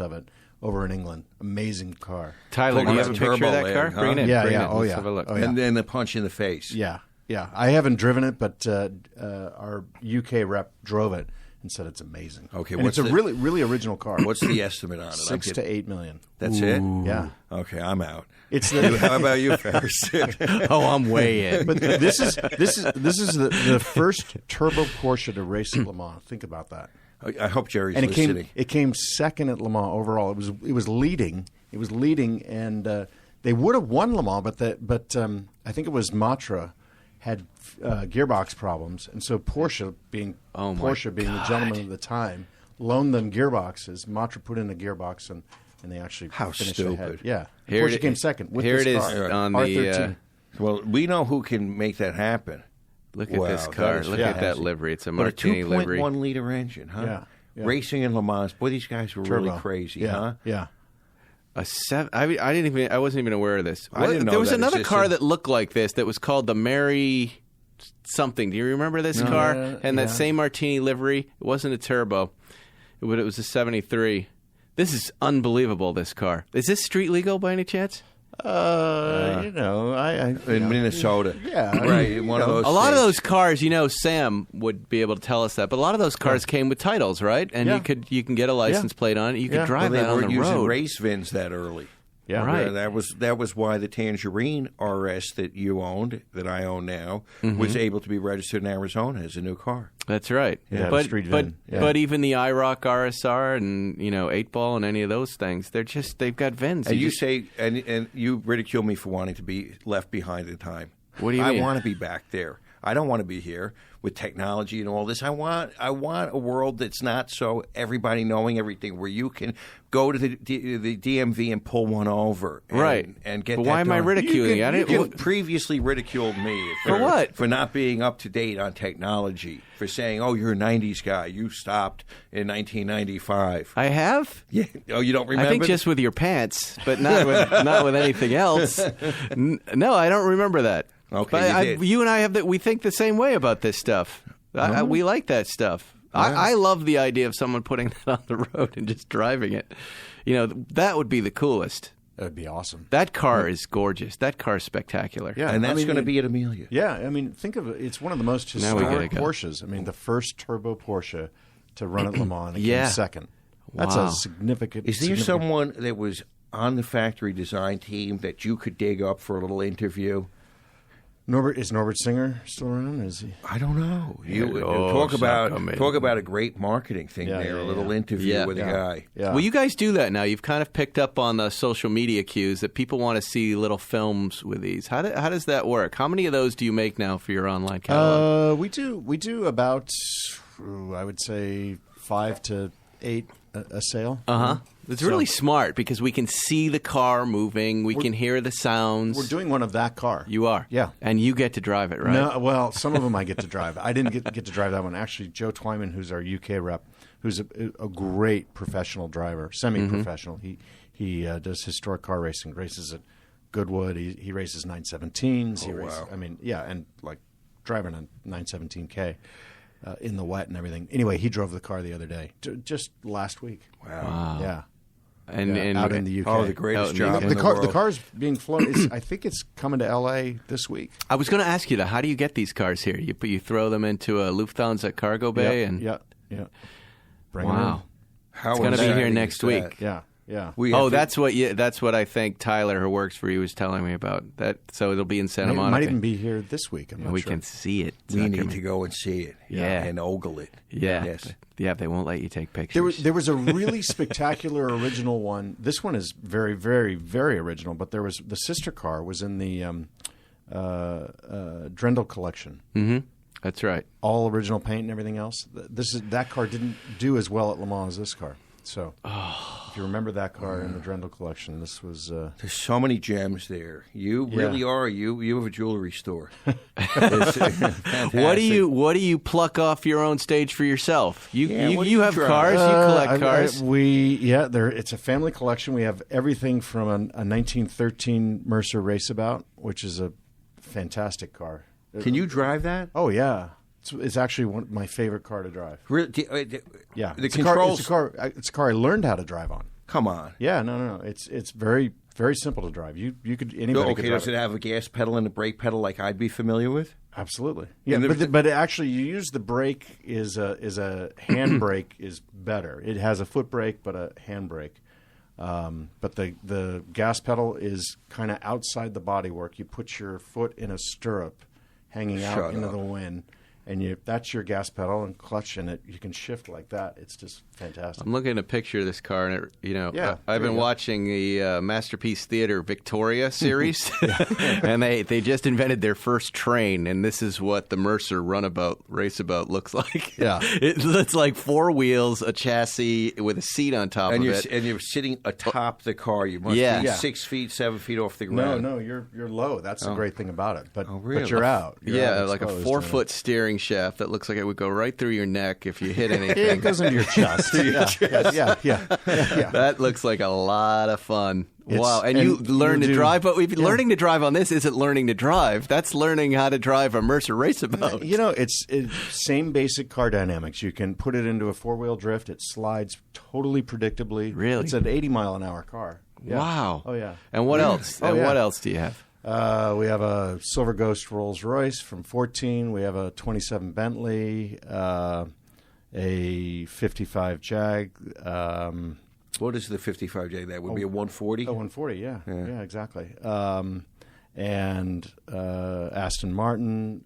of it over in England. Amazing car. Tyler, do you have a picture of that car? Huh? Bring it in. Yeah, Bring yeah. it in. Oh Let's yeah. have a look. Oh, yeah. And then the punch in the face. Yeah. I haven't driven it, but our UK rep drove it and said it's amazing. Okay, and it's a really, really original car. What's the estimate on it? 6 to 8 million. That's it? Yeah. Okay, I'm out. It's How about you, Ferris? I'm way in. But this is the first turbo Porsche to race at Le Mans. Think about that. I hope Jerry's and listening. It came second at Le Mans overall. It was leading. It was leading, and they would have won Le Mans, but I think it was Matra had gearbox problems, and so Porsche being the gentleman of the time loaned them gearboxes. Matra put in a gearbox, and they actually finished ahead. Yeah, Porsche came second with here this it is car. on R13. Well, we know who can make that happen. Look at this car. Look at that livery. It's a But a Martini livery. 2.1 liter engine, huh? Yeah. Racing in Le Mans. Boy, these guys were really Turbo. crazy, Yeah. huh? Yeah. I wasn't even aware of this. I didn't know there was that another existed. car that looked like this that was called the Mary something. Do you remember this car? And that same Martini livery. It wasn't a turbo, but it was a 73. This is unbelievable, this car. Is this street legal by any chance? I In Minnesota. Yeah. Right. One of those. A lot of states. those cars, Sam would be able to tell us that, but a lot of those cars came with titles, right? And you can get a license plate on it. You could drive Well, that on they the weren't using road. race VINs that early. Yeah. Right. That was why the Tangerine RS that you owned, that I own now, was able to be registered in Arizona as a new car. That's right. Yeah, but street but VIN. Yeah. but even the IROC RSR and 8 Ball and any of those things, they've got VINs. And you say and you ridicule me for wanting to be left behind in time. What do you mean? I want to be back there. I don't want to be here with technology and all this. I want a world that's not so everybody knowing everything, where you can go to the DMV and pull one over, and get. But that why am I done. ridiculing you? You previously ridiculed me For what? For not being up to date on technology. For saying, "Oh, you're a '90s guy. You stopped in 1995." I have. Yeah. Oh, you don't remember? I think just with your pants, but not with anything else. No, I don't remember that. Okay, but you and I we think the same way about this stuff. We like that stuff. I love the idea of someone putting that on the road and just driving it. That would be the coolest. That would be awesome. That car is gorgeous. That car is spectacular. Yeah, and that's going to be at Amelia. Yeah, I mean, think of it. It's one of the most Now we historic gotta go. Porsches. I mean, the first turbo Porsche to run at Le Mans and it Yeah. came second. That's Wow. a significant. Is there someone that was on the factory design team that you could dig up for a little interview? Is Norbert Singer still around? Is he? I don't know. Oh, Talk about a great marketing thing Yeah, there. yeah, a little yeah. interview with a guy. Yeah. Well, you guys do that now. You've kind of picked up on the social media cues that people want to see little films with these. How does that work? How many of those do you make now for your online catalog? We do about, I would say, 5 to 8 a sale. It's really smart because we can see the car moving. We can hear the sounds. We're doing one of that car. You are? Yeah. And you get to drive it, right? No, well, some of them I get to drive. I didn't get to drive that one. Actually, Joe Twyman, who's our UK rep, who's a great professional driver, semi-professional. He does historic car racing, races at Goodwood. He races 917s. He races, wow. I mean, yeah, and like driving a 917K in the wet and everything. Anyway, he drove the car the other day, just last week. Wow. Yeah. And out in the UK. Oh, the greatest job in the the car, world. the car's being flown. I think it's coming to L.A. this week. I was going to ask you that. How do you get these cars here? You throw them into a Lufthansa cargo bay, and yeah. Bring 'em wow, How it's going to be exciting here is next that? week. in. Yeah. That's what I think Tyler, who works for you, was telling me about. That so it'll be in Santa It Monica. might even be here this week. I'm not we sure. can see it. We need to go and see it. Yeah. And ogle it. Yeah, Yes. yeah. They won't let you take pictures. There was a really spectacular original one. This one is very, very, very original. But there was the sister car was in the Drendel collection. Mm-hmm. That's right. All original paint and everything else. That car didn't do as well at Le Mans as this car. So if you remember that car in the Drendel collection, this was. There's so many gems there. You really are. You have a jewelry store. What do you pluck off your own stage for yourself? You have drive? cars. You collect cars. It's a family collection. We have everything from a 1913 Mercer Raceabout, which is a fantastic car. Can you drive that? Oh yeah, it's actually my favorite car to drive. Really? Yeah, The it's controls. It's a car I learned how to drive on. Come on. Yeah, no. It's very, very simple to drive. Anybody could drive Does it have a gas pedal and a brake pedal like I'd be familiar with? Absolutely. Yeah, And but actually, you use the brake is a hand brake is better. It has a foot brake, but a hand brake. But the gas pedal is kind of outside the bodywork. You put your foot in a stirrup, hanging out into the wind. And that's your gas pedal and clutch, and you can shift like that. It's just fantastic. I'm looking at a picture of this car, and I've been you go. watching the Masterpiece Theater Victoria series, and they just invented their first train, and this is what the Mercer raceabout looks like. Yeah, it looks like four wheels, a chassis with a seat on top of it, and you're sitting atop the car. You must be 6 feet, 7 feet off the ground. No, you're low. That's the great thing about it. But really? but you're out. You're out like a exposed 4-foot steering shaft that looks like it would go right through your neck if you hit anything. It goes into your chest. Yeah. That looks like a lot of fun. Wow. And you and learn you to do- drive, but yeah. learning to drive on this isn't learning to drive. That's learning how to drive a Mercer Raceabout. It's same basic car dynamics. You can put it into a four-wheel drift. It slides totally predictably. Really? It's an 80-mile-an-hour car. Yeah. Wow. Oh, yeah. And what else? Oh, and yeah. what else do you have? We have a Silver Ghost Rolls Royce from 14. We have a 27 Bentley, a 55 Jag. What is the 55J? That would be a 140? A 140, yeah, exactly. And Aston Martin,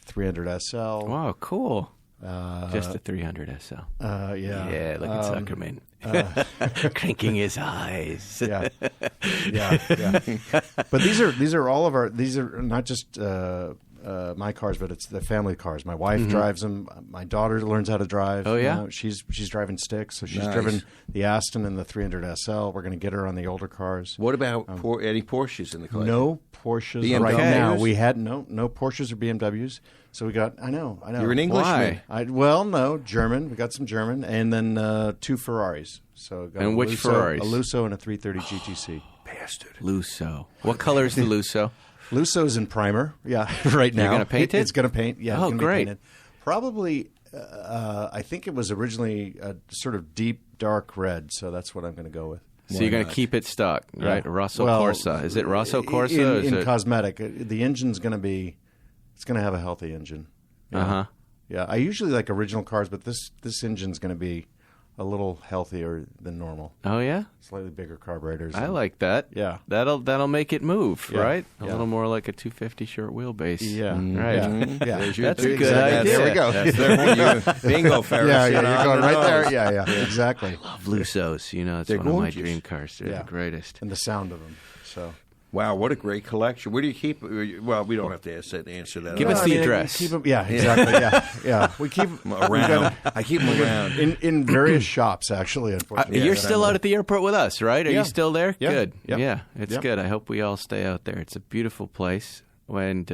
300 SL. Wow, cool. Just a 300 SL. Yeah. Yeah, look at Zuckerman. Cranking his eyes. Yeah. But these are all of our. These are not just my cars, but it's the family cars. My wife drives them. My daughter learns how to drive. Oh, yeah? She's driving sticks, so she's Nice. driven the Aston and the 300 SL. We're going to get her on the older cars. What about any Porsches in the collection? No Porsches BMWs? right now. We had no Porsches or BMWs. So we got. I know. You're an Englishman. No, German. We got some German, and then 2 Ferraris. So got And a which Lusso, Ferraris? A Lusso and a 330 GTC. Bastard. Lusso. What color is the Lusso? Lusso's in primer. Yeah, right now. You're gonna paint it? It's going to paint. Yeah. Oh, it's gonna be great. painted. Probably. I think it was originally a sort of deep dark red. So that's what I'm going to go with. So you're going to keep it stock, right? Yeah. Rosso Well, Corsa. Is it Rosso Corsa? In cosmetic, the engine's going to be. It's going to have a healthy engine. Uh-huh. Yeah, I usually like original cars, but this engine's going to be a little healthier than normal. Oh, yeah? Slightly bigger carburetors. I like that. Yeah. That'll make it move, Yeah. right? A Yeah. little more like a 250 short wheelbase. Yeah. Right. Yeah. That's a good Exactly. idea. There we go. That's the one bingo, Ferris. Yeah, you you're know, going on the right there. nose. Yeah, exactly. Love Lussos. It's They're one of my gorgeous. dream cars. They're Yeah. the greatest. And the sound of them. So. Wow, what a great collection. Where do you keep it? Well, we don't have to answer that. Give us the address. Keep them, yeah, exactly. Yeah. We keep them around. I keep them around. in various shops, actually. Unfortunately, You're still out at the airport with us, right? Are Yeah. you still there? Yeah. Good. Yep. Yeah, it's Yep. good. I hope we all stay out there. It's a beautiful place. And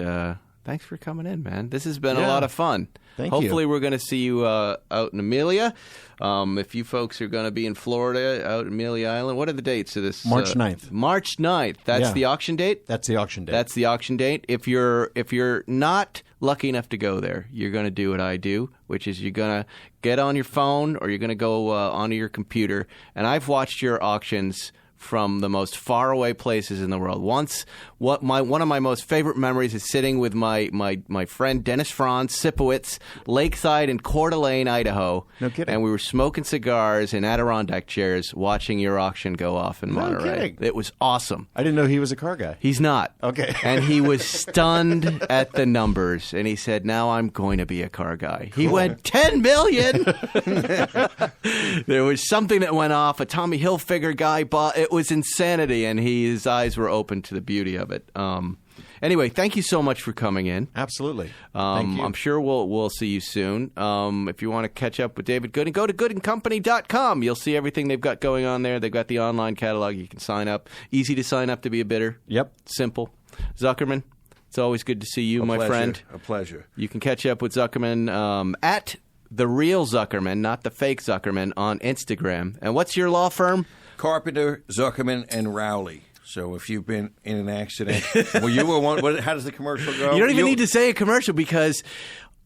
Thanks for coming in, man. This has been a Yeah. lot of fun. Thank you. Hopefully we're going to see you out in Amelia. If you folks are going to be in Florida, out in Amelia Island, what are the dates of this? March 9th. March 9th. That's Yeah. the auction date? That's the auction date. That's the auction date. If you're not lucky enough to go there, you're going to do what I do, which is you're going to get on your phone or you're going to go onto your computer. And I've watched your auctions from the most faraway places in the world. Once, one of my most favorite memories is sitting with my friend Dennis Franz Sipowicz, lakeside in Coeur d'Alene, Idaho. No kidding. And we were smoking cigars in Adirondack chairs, watching your auction go off in Monterey. kidding. It was awesome. I didn't know he was a car guy. He's not. Okay. And he was stunned at the numbers. And he said, now I'm going to be a car guy. He went, 10 million! There was something that went off. A Tommy Hilfiger guy bought. It was insanity. And his eyes were open to the beauty of it. Anyway, thank you so much for coming in. Absolutely. Thank you. I'm sure we'll see you soon. If you want to catch up with David Gooding, go to goodandcompany.com. You'll see everything they've got going on there. They've got the online catalog. You can sign up. Easy to sign up to be a bidder. Yep. Simple. Zuckerman, it's always good to see you, A my pleasure. friend. A pleasure. You can catch up with Zuckerman at the real Zuckerman, not the fake Zuckerman, on Instagram. And what's your law firm? Carpenter, Zuckerman, and Rowley. So if you've been in an accident, well, you were one. How does the commercial go? You don't even need to say a commercial because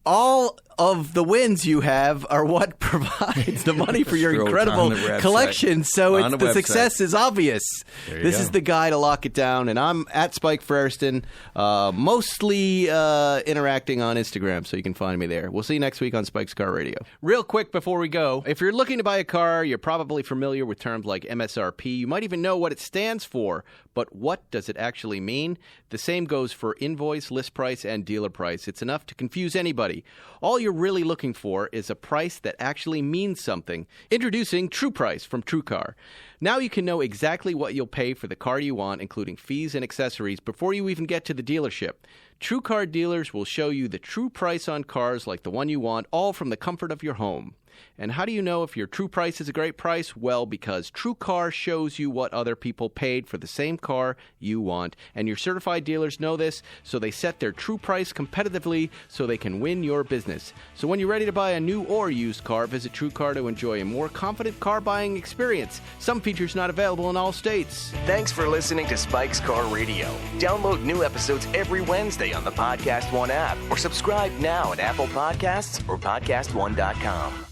all of the wins you have are what provides the money for your True. It's incredible on the website. collection. So On it's, the the website. success is obvious. you This go. is the guy to lock it down. And I'm at Spike Ferriston, mostly interacting on Instagram, so you can find me there. We'll see you next week on Spike's Car Radio. Real quick before we go, if you're looking to buy a car, you're probably familiar with terms like MSRP. You might even know what it stands for. But what does it actually mean? The same goes for invoice, list price, and dealer price. It's enough to confuse anybody. All you're really looking for is a price that actually means something. Introducing True Price from TrueCar. Now you can know exactly what you'll pay for the car you want, including fees and accessories, before you even get to the dealership. TrueCar dealers will show you the true price on cars like the one you want, all from the comfort of your home. And how do you know if your true price is a great price? Well, because TrueCar shows you what other people paid for the same car you want. And your certified dealers know this, so they set their true price competitively so they can win your business. So when you're ready to buy a new or used car, visit TrueCar to enjoy a more confident car buying experience. Some features not available in all states. Thanks for listening to Spike's Car Radio. Download new episodes every Wednesday on the Podcast One app or subscribe now at Apple Podcasts or PodcastOne.com.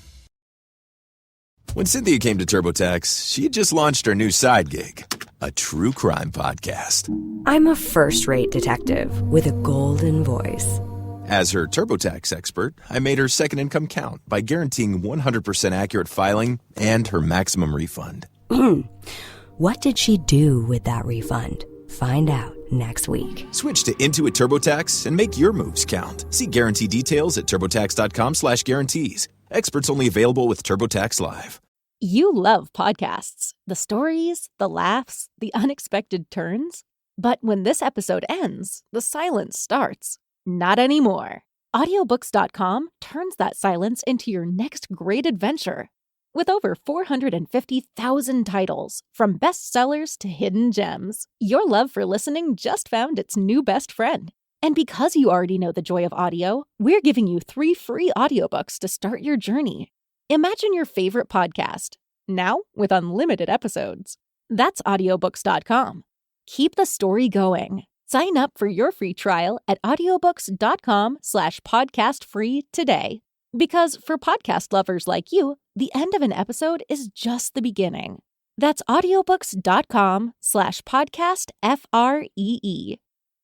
When Cynthia came to TurboTax, she had just launched her new side gig, a true crime podcast. I'm a first-rate detective with a golden voice. As her TurboTax expert, I made her second income count by guaranteeing 100% accurate filing and her maximum refund. What did she do with that refund? Find out next week. Switch to Intuit TurboTax and make your moves count. See guarantee details at turbotax.com/guarantees. Experts only available with TurboTax Live. You love podcasts, the stories, the laughs, the unexpected turns. But when this episode ends, the silence starts. Not anymore. Audiobooks.com turns that silence into your next great adventure. With over 450,000 titles, from bestsellers to hidden gems, your love for listening just found its new best friend. And because you already know the joy of audio, we're giving you 3 free audiobooks to start your journey. Imagine your favorite podcast, now with unlimited episodes. That's audiobooks.com. Keep the story going. Sign up for your free trial at audiobooks.com/podcastfree today. Because for podcast lovers like you, the end of an episode is just the beginning. That's audiobooks.com/podcastfree.